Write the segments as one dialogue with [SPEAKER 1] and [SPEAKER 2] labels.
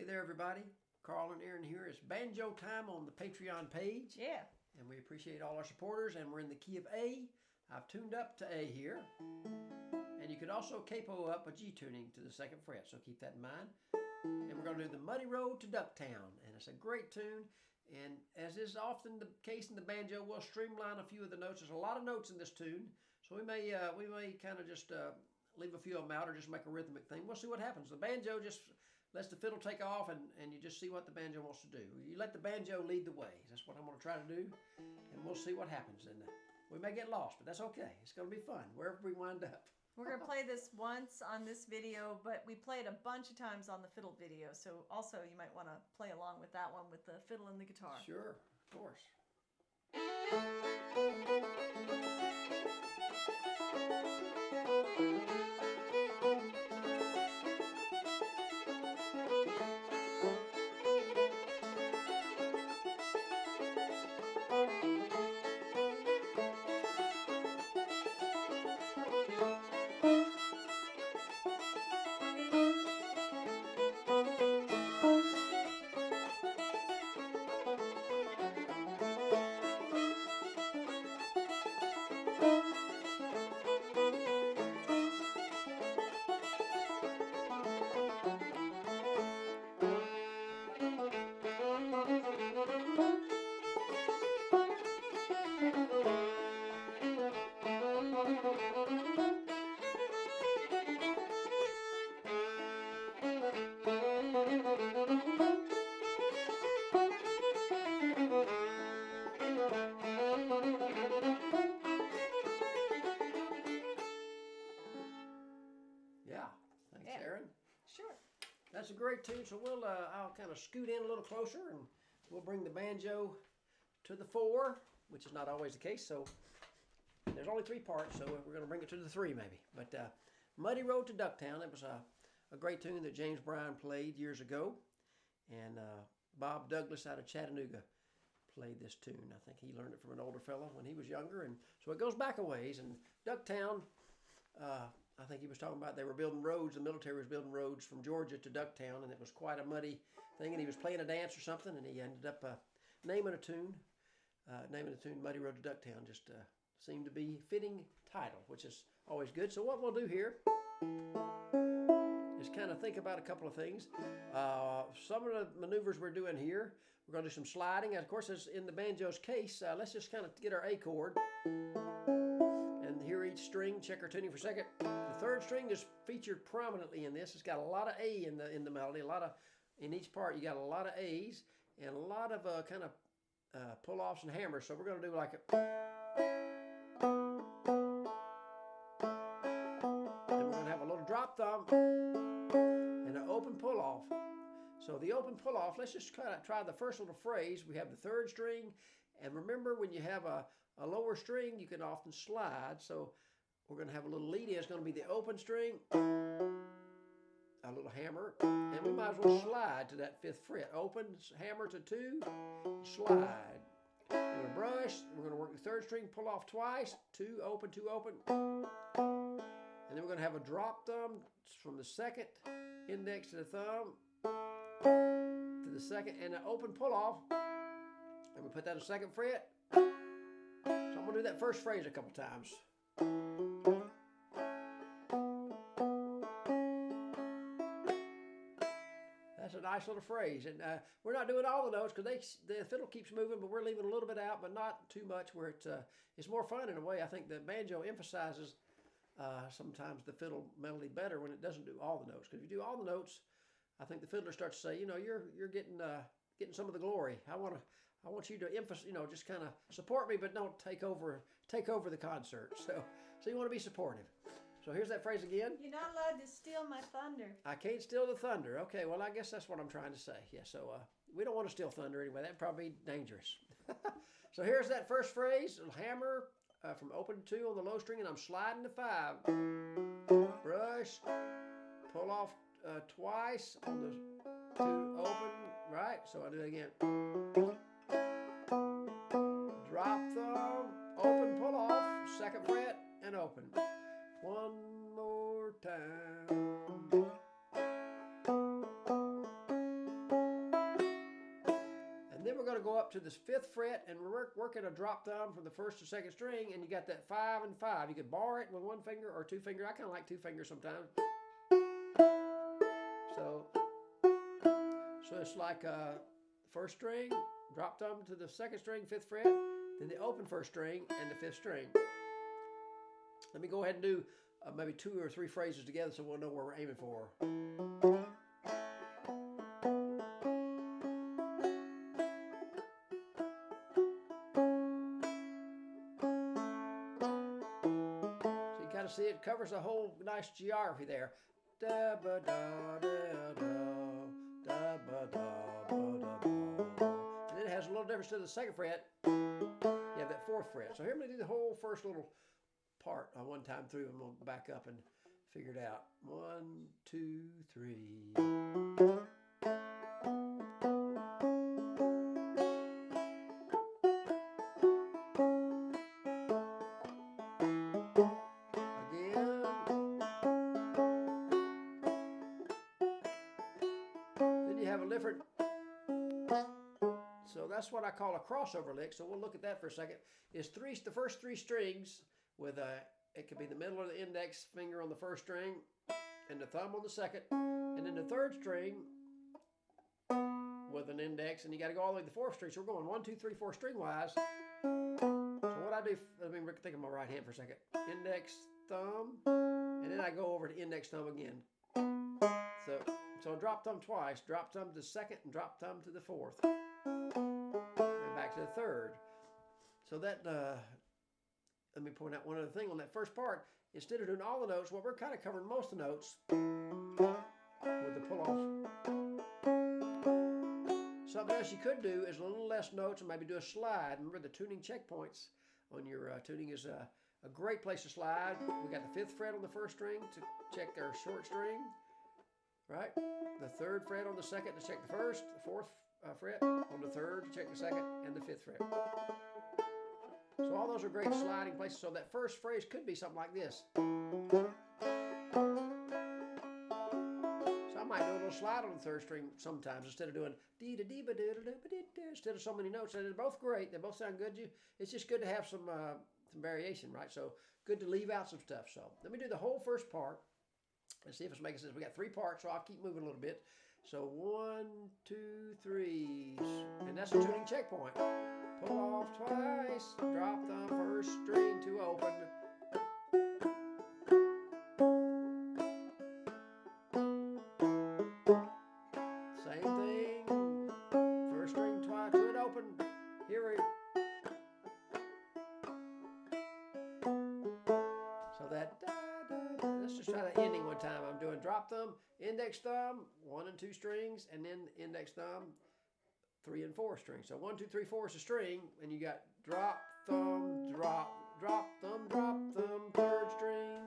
[SPEAKER 1] Hey there, everybody. Carl and Erynn here. It's Banjo time on the Patreon page.
[SPEAKER 2] Yeah.
[SPEAKER 1] And we appreciate all our supporters, and we're in the key of A. I've tuned up to A here. And you could also capo up a G tuning to the 2nd fret, so keep that in mind. And we're going to do the Muddy Road to Ducktown, and it's a great tune. And as is often the case in the banjo, we'll streamline a few of the notes. There's a lot of notes in this tune, so we may kind of just leave a few of them out or just make a rhythmic thing. We'll see what happens. The banjo just lets the fiddle take off, and you just see what the banjo wants to do. You let the banjo lead the way. That's what I'm going to try to do, and we'll see what happens. And we may get lost, but that's okay. It's going to be fun wherever we wind up.
[SPEAKER 2] We're going to play this once on this video, but we play it a bunch of times on the fiddle video. So also you might want to play along with that one with the fiddle and the guitar.
[SPEAKER 1] Sure, of course. Yeah, thanks, Erynn.
[SPEAKER 2] Sure.
[SPEAKER 1] That's a great tune. So I'll kind of scoot in a little closer, and we'll bring the banjo to the 4, which is not always the case. So there's only 3 parts, so we're going to bring it to the 3 maybe. But Muddy Road to Ducktown, it was a great tune that James Bryans played years ago, and Bob Douglas out of Chattanooga played this tune. I think he learned it from an older fellow when he was younger, and so it goes back a ways. And Ducktown, I think he was talking about they were building roads. The military was building roads from Georgia to Ducktown, and it was quite a muddy thing. And he was playing a dance or something, and he ended up naming the tune Muddy Road to Ducktown. Just seemed to be fitting title, which is always good. So what we'll do here is kind of think about a couple of things. Some of the maneuvers we're doing here, we're going to do some sliding. Of course, as in the banjo's case, let's just kind of get our A chord and hear each string. Check our tuning for a second. The 3rd string is featured prominently in this. It's got a lot of A in the melody. In each part, you got a lot of A's and a lot of kind of pull-offs and hammers. So we're going to do like a... Then we're going to have a little drop thumb and an open pull-off. So the open pull-off, let's just try the first little phrase. We have the 3rd string, and remember when you have a lower string, you can often slide. So we're going to have a little lead in. It's going to be the open string, a little hammer, and we might as well slide to that 5th fret. Open, hammer to 2, slide. We're going to brush. We're going to work the 3rd string, pull off twice, 2 open, 2 open. And then we're going to have a drop thumb from the 2nd index to the thumb to the 2nd, and an open pull off. And we put that on the 2nd fret. So I'm going to do that first phrase a couple times. That's a nice little phrase. And we're not doing all the notes because the fiddle keeps moving, but we're leaving a little bit out, but not too much where it's more fun in a way. I think the banjo emphasizes sometimes the fiddle melody better when it doesn't do all the notes. Because if you do all the notes, I think the fiddler starts to say, you're getting some of the glory. I want you to emphasize, just kind of support me, but don't take over the concert. So you want to be supportive. So here's that phrase again.
[SPEAKER 2] You're not allowed to steal my thunder.
[SPEAKER 1] I can't steal the thunder. Okay, well, I guess that's what I'm trying to say. Yeah, so we don't want to steal thunder anyway. That'd probably be dangerous. So here's that first phrase. A hammer from open to 2 on the low string, and I'm sliding to 5. Brush, pull off twice on the 2 open, right? So I do it again. Drop thumb, open, pull off, 2nd fret, and open. One more time. up to the 5th fret and we're working a drop thumb from the 1st to 2nd string, and you got that 5 and 5. You could bar it with 1 finger or 2 fingers. I kind of like 2 fingers sometimes. So it's like 1st string, drop thumb to the 2nd string, 5th fret, then the open 1st string and the 5th string. Let me go ahead and do maybe 2 or 3 phrases together so we'll know where we're aiming for. See, it covers the whole nice geography there. Da ba da da da da ba da ba da da. And then it has a little difference to the 2nd fret. You have that 4th fret. So here I'm going to do the whole first little part one time through, and we'll back up and figure it out. 1, 2, 3. Different. So that's what I call a crossover lick. So we'll look at that for a second. It's the first 3 strings with it could be the middle or the index finger on the 1st string and the thumb on the 2nd, and then the 3rd string with an index, and you got to go all the way to the 4th string. So we're going 1, 2, 3, 4 string wise. So what I do, let me think of my right hand for a second. Index, thumb, and then I go over to index, thumb again. So drop thumb twice, drop thumb to the 2nd and drop thumb to the 4th. And back to the 3rd. So that, let me point out one other thing on that first part. Instead of doing all the notes, well, we're kind of covering most of the notes with the pull-off. Something else you could do is a little less notes and maybe do a slide. Remember, the tuning checkpoints on your tuning is a great place to slide. We got the 5th fret on the 1st string to check our short string. Right? The 3rd fret on the 2nd to check the 1st, the 4th fret on the 3rd to check the 2nd, and the 5th fret. So all those are great sliding places. So that first phrase could be something like this. So I might do a little slide on the 3rd string sometimes instead of doing dee da dee ba dee da da ba dee da, instead of so many notes. And they're both great. They both sound good. It's just good to have some variation, right? So good to leave out some stuff. So let me do the whole first part. Let's see if it's making sense. We got 3 parts, so I'll keep moving a little bit. So 1, 2, 3, and that's a tuning checkpoint. Pull off twice, drop thumb, 1st string to open. Same thing, 1st string twice to it open. Here we go. So that. Let's just try the ending one time. I'm doing drop thumb, index thumb, 1 and 2 strings, and then index thumb, 3 and 4 strings. So 1, 2, 3, 4 is a string, and you got drop, thumb, drop, drop, thumb, 3rd string.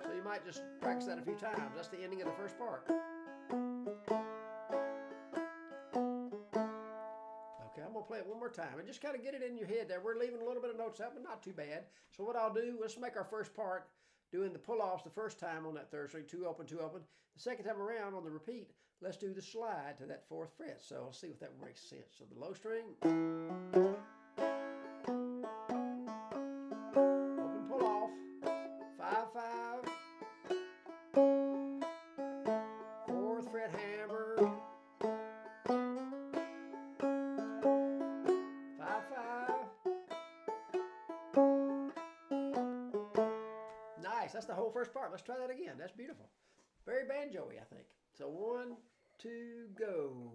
[SPEAKER 1] So you might just practice that a few times. That's the ending of the first part. I'm going to play it one more time and just kind of get it in your head there. We're leaving a little bit of notes out, but not too bad. So what I'll do, let's make our first part doing the pull-offs the first time on that 3rd string, 2 open, 2 open. The second time around on the repeat, let's do the slide to that 4th fret. So let's see if that makes sense. So the low string, open pull-off, 5, 5, 4th fret hammer, 5, 5. Nice, that's the whole first part. Let's try that again. That's beautiful. Very banjo-y, I think. So 1, 2, go.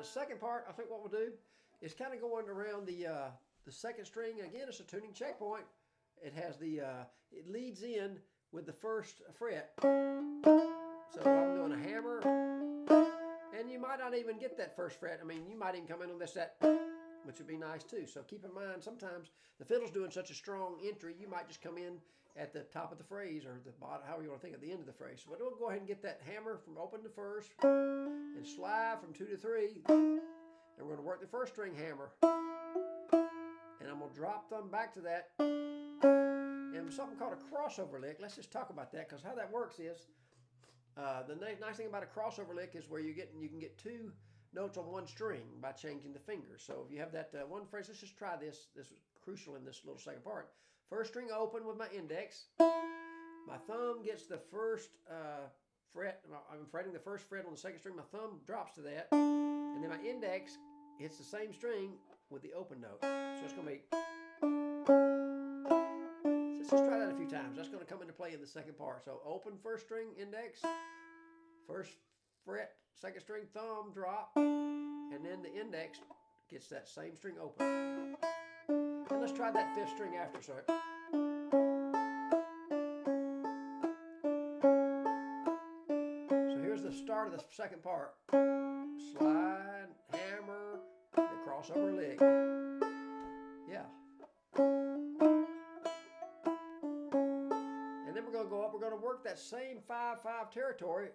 [SPEAKER 1] Second part, I think what we'll do is kind of going around the 2nd string. Again, it's a tuning checkpoint, it has the it leads in with the first fret. So I'm doing a hammer, and you might not even get that first fret. I mean, you might even come in on this, that, which would be nice too. So keep in mind, sometimes the fiddle's doing such a strong entry, you might just come in at the top of the phrase, or the bottom, however you want to think, at the end of the phrase. So we'll go ahead and get that hammer from open to first, and slide from 2 to 3, and we're going to work the first string hammer, and I'm going to drop them back to that, and something called a crossover lick. Let's just talk about that, because how that works is, the nice thing about a crossover lick is where you can get 2 notes on one string by changing the fingers. So if you have that one phrase, let's just try this. This is crucial in this little second part. First string open with my index. My thumb gets the first fret. I'm fretting the first fret on the second string. My thumb drops to that. And then my index hits the same string with the open note. So it's going to be... So let's just try that a few times. That's going to come into play in the second part. So open first string, index. First fret, second string, thumb, drop. And then the index gets that same string open. And let's try that 5th string after. So here's the start of the second part. Slide, hammer, the crossover lick. Yeah. And then we're going to go up. We're going to work that same 5/5 territory.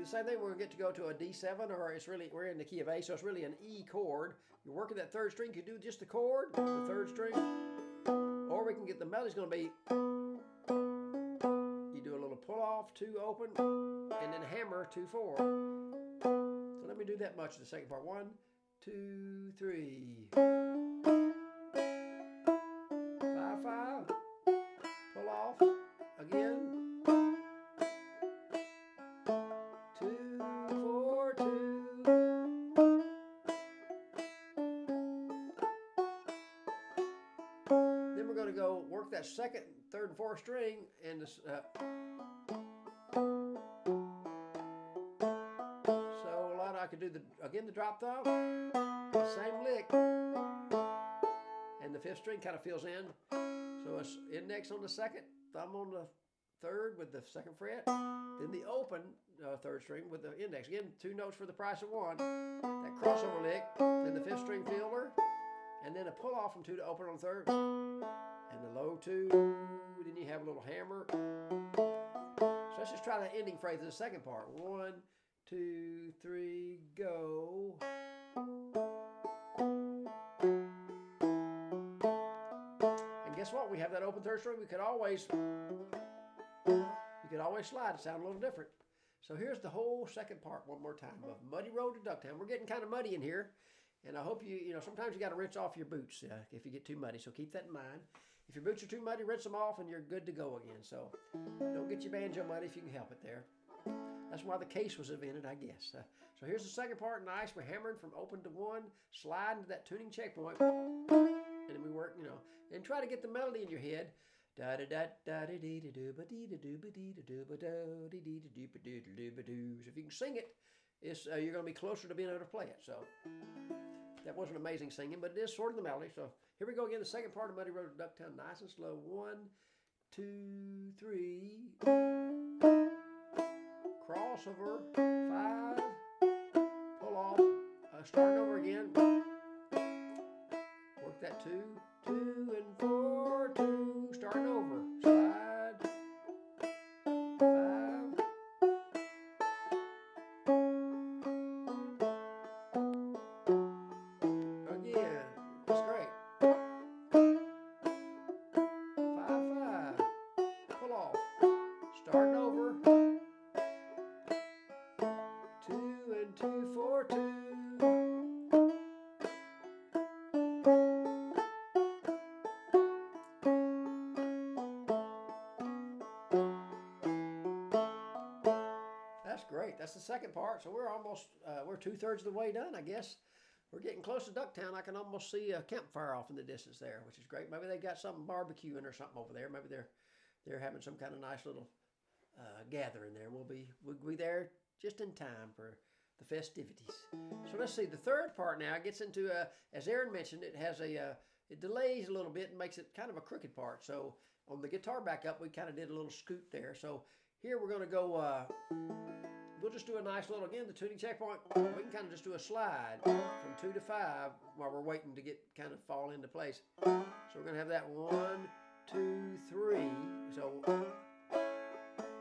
[SPEAKER 1] Same thing, we're going to get to go to a D7, or it's really, we're in the key of A, so it's really an E chord. You're working that 3rd string, you do just the chord, the 3rd string, or we can get the melody's going to be, you do a little pull off, 2 open, and then hammer, 2/4. So let me do that much of the second part. 1, 2, 3. 5/5, pull off, again. That 2nd, 3rd, and 4th string, and this, so a lot I could do the drop thumb, the same lick, and the 5th string kind of fills in. So it's index on the 2nd, thumb on the 3rd with the 2nd fret, then the open 3rd string with the index. Again, 2 notes for the price of 1. That crossover lick, then the 5th string filler, and then a pull off from 2 to open on the 3rd. And the low 2, then you have a little hammer. So let's just try that ending phrase of the second part. 1, 2, 3, go. And guess what? We have that open 3rd string. You could always slide. It sound a little different. So here's the whole second part one more time of Muddy Road to Ducktown. We're getting kind of muddy in here, and I hope you know, sometimes you got to rinse off your boots if you get too muddy. So keep that in mind. If your boots are too muddy, rinse them off and you're good to go again. So don't get your banjo muddy if you can help it there. That's why the case was invented, I guess. So here's the second part. Nice. We're hammering from open to 1, slide into that tuning checkpoint, and then we work, you know, and try to get the melody in your head. Da da da da da dee da do ba dee da do ba dee da do ba do dee dee da do ba doo da do ba doo. So if you can sing it, it's you're going to be closer to being able to play it. So that wasn't amazing singing, but it is sort of the melody. So here we go again, the second part of Muddy Road to Ducktown, nice and slow. 1, 2, 3. Crossover, 5. Pull off. Start over again. Work that 2, 2 and 4, 2. Starting over. Slide. 5. Again. That's great. 5/5. Pull off. Starting over. 2 and 2, 4, 2. That's great. That's the second part. So we're almost, we're 2/3 of the way done, I guess. We're getting close to Ducktown. I can almost see a campfire off in the distance there, which is great. Maybe they got something barbecuing or something over there. Maybe they're having some kind of nice little gathering there. We'll be there just in time for the festivities. So let's see, the third part now gets into, as Erynn mentioned, it has it delays a little bit and makes it kind of a crooked part. So on the guitar backup, we kind of did a little scoot there. So here we're going to go, we'll just do a nice little, again, the tuning checkpoint. We can kind of just do a slide from 2 to 5 while we're waiting to get kind of fall into place. So we're going to have that 1, 2, 3. So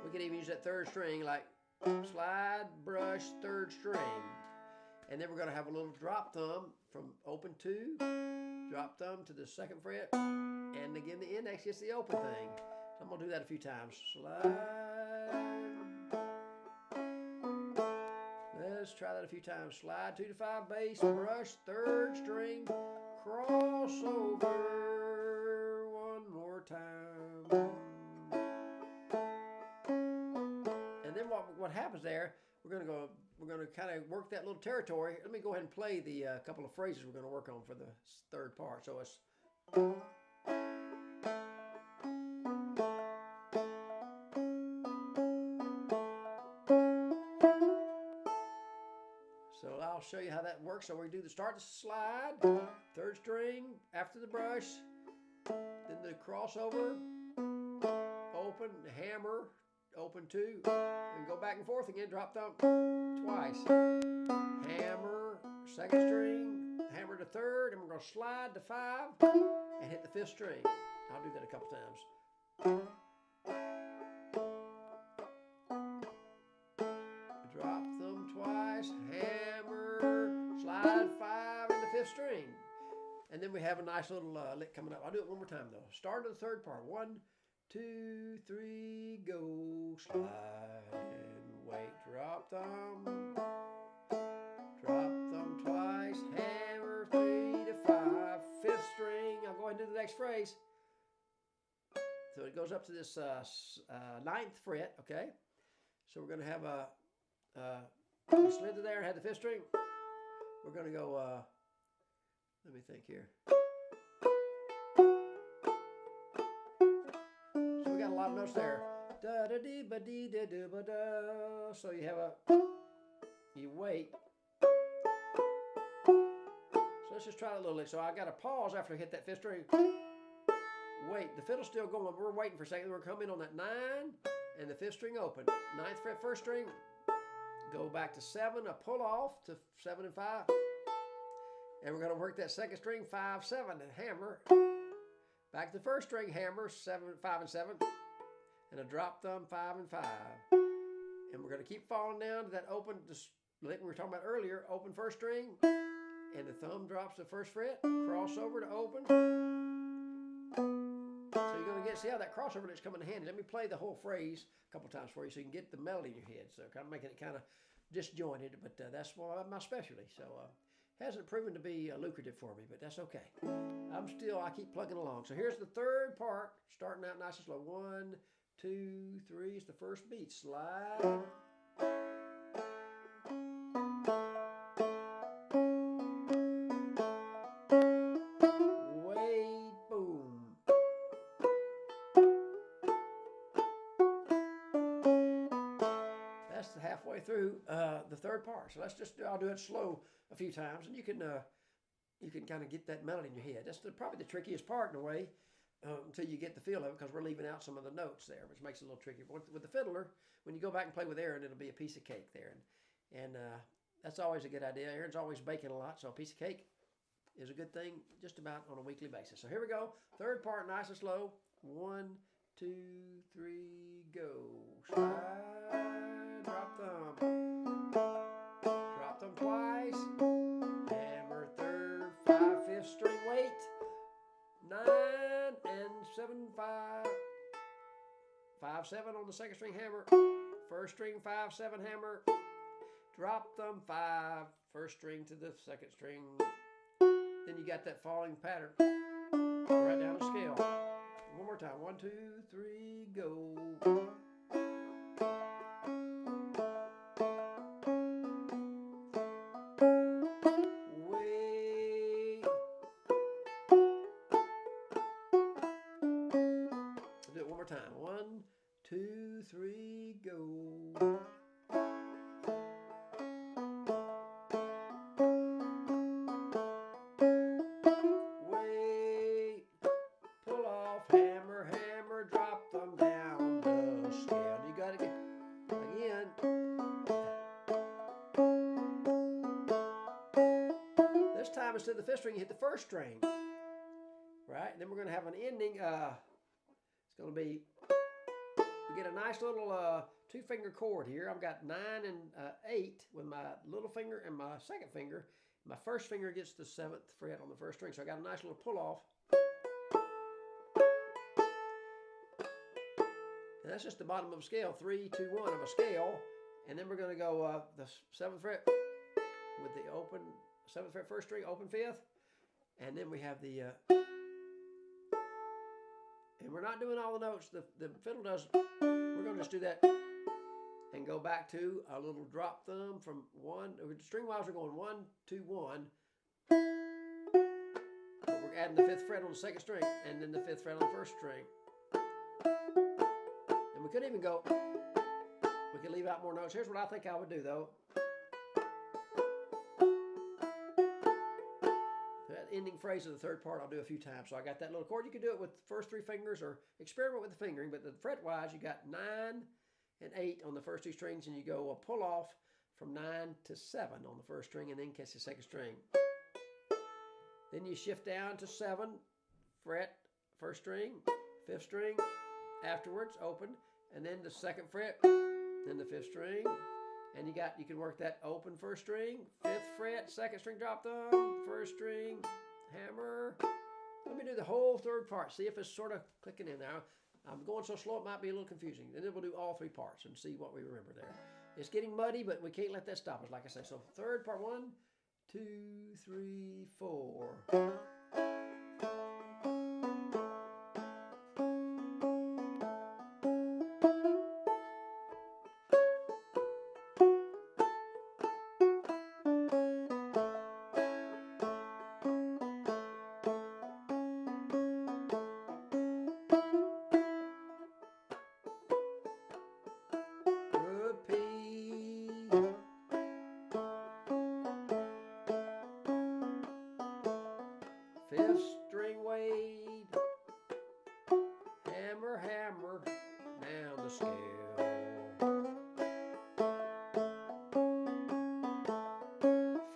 [SPEAKER 1] we can even use that third string, like slide, brush, third string. And then we're going to have a little drop thumb from open 2, drop thumb to the 2nd fret, and again the index gets the open thing. So I'm going to do that a few times. Slide. Let's try that a few times. Slide 2 to 5 bass, brush, third string, crossover. One more time. And then what happens there? We're going to kind of work that little territory. Let me go ahead and play the couple of phrases we're going to work on for the third part. So it's so I'll show you how that works. So we do the start to slide, third string after the brush, then the crossover, open, hammer, open 2, and go back and forth again, drop thumb twice. Hammer, 2nd string, hammer to 3rd, and we're going to slide to 5 and hit the 5th string. I'll do that a couple times. Drop thumb twice, hammer, slide 5 and the 5th string. And then we have a nice little lick coming up. I'll do it one more time though. Start of the third part. 1, 2, 3, go, slide and wait, drop thumb twice, hammer 3 to 5, 5th string. I'll go ahead and do the next phrase. So it goes up to this 9th fret, okay? So we're going to have we slid to there and had the 5th string. We're going to go, let me think here. So we got a lot of notes there. Da da dee ba dee da do ba da. So you have you wait. So let's just try that a little lick. So I got to pause after I hit that 5th string. Wait, the fiddle's still going. We're waiting for a second. We're coming on that 9 and the 5th string open. 9th fret, 1st string. Go back to 7, a pull off to 7 and 5. And we're going to work that 2nd string, 5, 7, and hammer. Back to the 1st string, hammer, 7, 5, and 7. And a drop thumb, 5 and 5. And we're going to keep falling down to that open, lick we were talking about earlier, open 1st string. And the thumb drops to 1st fret, crossover to open. So you're going to see how that crossover lick's coming in handy. Let me play the whole phrase a couple times for you so you can get the melody in your head. So kind of making it kind of disjointed, but that's my specialty. So hasn't proven to be lucrative for me, but that's okay. I keep plugging along. So here's the third part, starting out nice and slow. 1, 2, 3 is the first beat. Slide. Wait, boom. That's halfway through the third part. So I'll do it slow a few times, and you can kind of get that melody in your head. That's probably the trickiest part in a way, until you get the feel of it, because we're leaving out some of the notes there, which makes it a little tricky. But with the fiddler, when you go back and play with Erynn, it'll be a piece of cake there, and that's always a good idea. Erynn's always baking a lot, so a piece of cake is a good thing just about on a weekly basis. So here we go. Third part, nice and slow. 1, 2, 3, go. Slide, drop thumb. Drop thumb twice. Hammer 3rd, 5, 5th string, wait. 9 and 7, 5. 5, 7 on the 2nd string, hammer. 1st string, 5, 7, hammer. Drop thumb 5, 1st string to the 2nd string. Then you got that falling pattern right down the scale. One more time. 1, 2, 3, go. Wait. Do it one more time. 1, 2, 3, go. time, instead of the fifth string, you hit the first string. Right? And then we're going to have an ending. It's going to be, we get a nice little 2-finger chord here. I've got 9 and 8 with my little finger and my second finger. My first finger gets the 7th fret on the first string. So I got a nice little pull off. And that's just the bottom of a scale, 3, 2, 1 of a scale. And then we're going to go the 7th fret with the open 7th fret first string, open 5th. And then we have the, and we're not doing all the notes. The fiddle does, we're going to just do that and go back to a little drop thumb from 1. String wise, we're going 1, 2, 1. But we're adding the 5th fret on the second string and then the 5th fret on the first string. And we could even go, we could leave out more notes. Here's what I think I would do though. That ending phrase of the third part I'll do a few times. So I got that little chord. You can do it with the first 3 fingers or experiment with the fingering, but the fret wise you got 9 and 8 on the first 2 strings, and you go a pull off from 9 to 7 on the first string and then catch the second string. Then you shift down to 7 fret first string, 5th string, afterwards open, and then the 2nd fret, then the 5th string, and you can work that open first string, 5th fret, 2nd string drop thumb, first string, hammer. Let me do the whole third part, see if it's sort of clicking in now. I'm going so slow it might be a little confusing. And then we'll do all 3 parts and see what we remember there. It's getting muddy, but we can't let that stop us, like I say. So third part, 1, 2, 3, 4. Fifth string Wade, hammer, hammer, down the scale.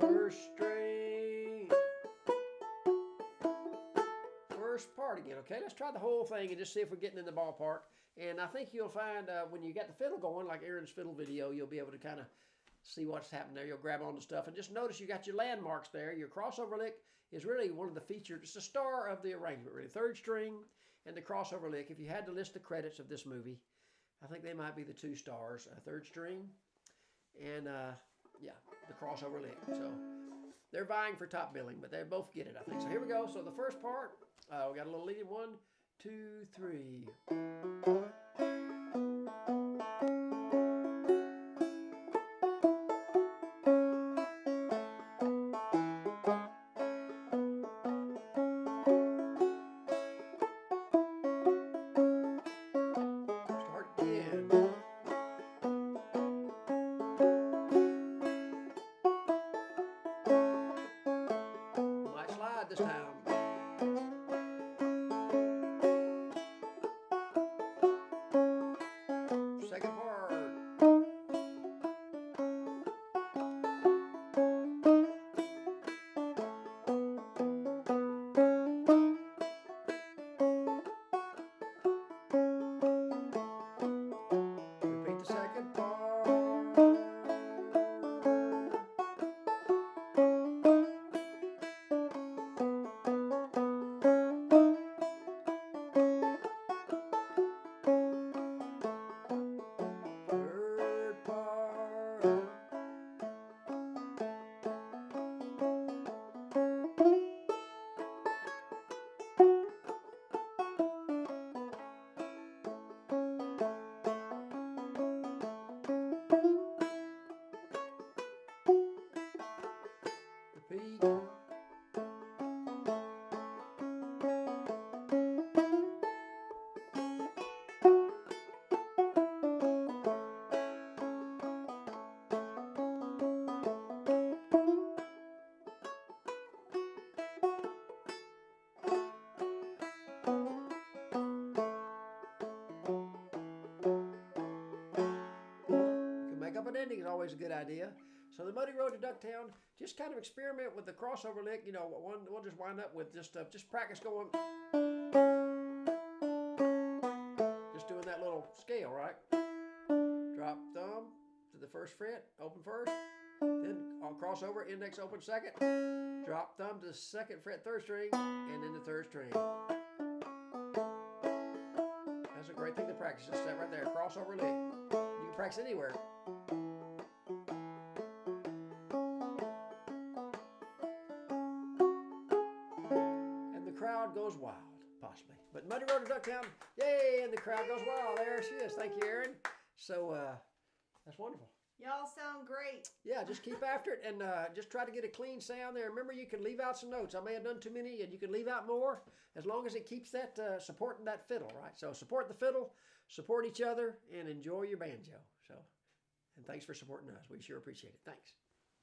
[SPEAKER 1] First string, first part again. Okay, let's try the whole thing and just see if we're getting in the ballpark. And I think you'll find when you got the fiddle going, like Erynn's fiddle video, you'll be able to kind of see what's happening there. You'll grab on to stuff and just notice you got your landmarks there. Your crossover lick is really one of the featured, it's the star of the arrangement really. 3rd string and the crossover lick. If you had to list the credits of this movie, I think they might be the 2 stars, 3rd string and yeah, the crossover lick. So they're vying for top billing, but they both get it, I think. So here we go. So the first part, we got a little leading 1, 2, 3. This time. Second part. Repeat the second part. Repeat. Make up an ending is always a good idea. So the Muddy Road to Ducktown, just kind of experiment with the crossover lick. You know, we'll just wind up with just practice going. Just doing that little scale, right? Drop thumb to the first fret, open first. Then I'll cross over, index open second. Drop thumb to the second fret, third string, and then the third string. That's a great thing to practice. Just that right there, crossover lick. You can practice anywhere. And the crowd goes wild, possibly. But Muddy Road to Ducktown, yay! And the crowd goes wild. There she is. Thank you, Erynn. So that's wonderful.
[SPEAKER 2] Y'all sound great.
[SPEAKER 1] Yeah, just keep after it and just try to get a clean sound there. Remember, you can leave out some notes. I may have done too many, and you can leave out more as long as it keeps that supporting that fiddle, right? So support the fiddle, support each other, and enjoy your banjo. So, and thanks for supporting us. We sure appreciate it. Thanks.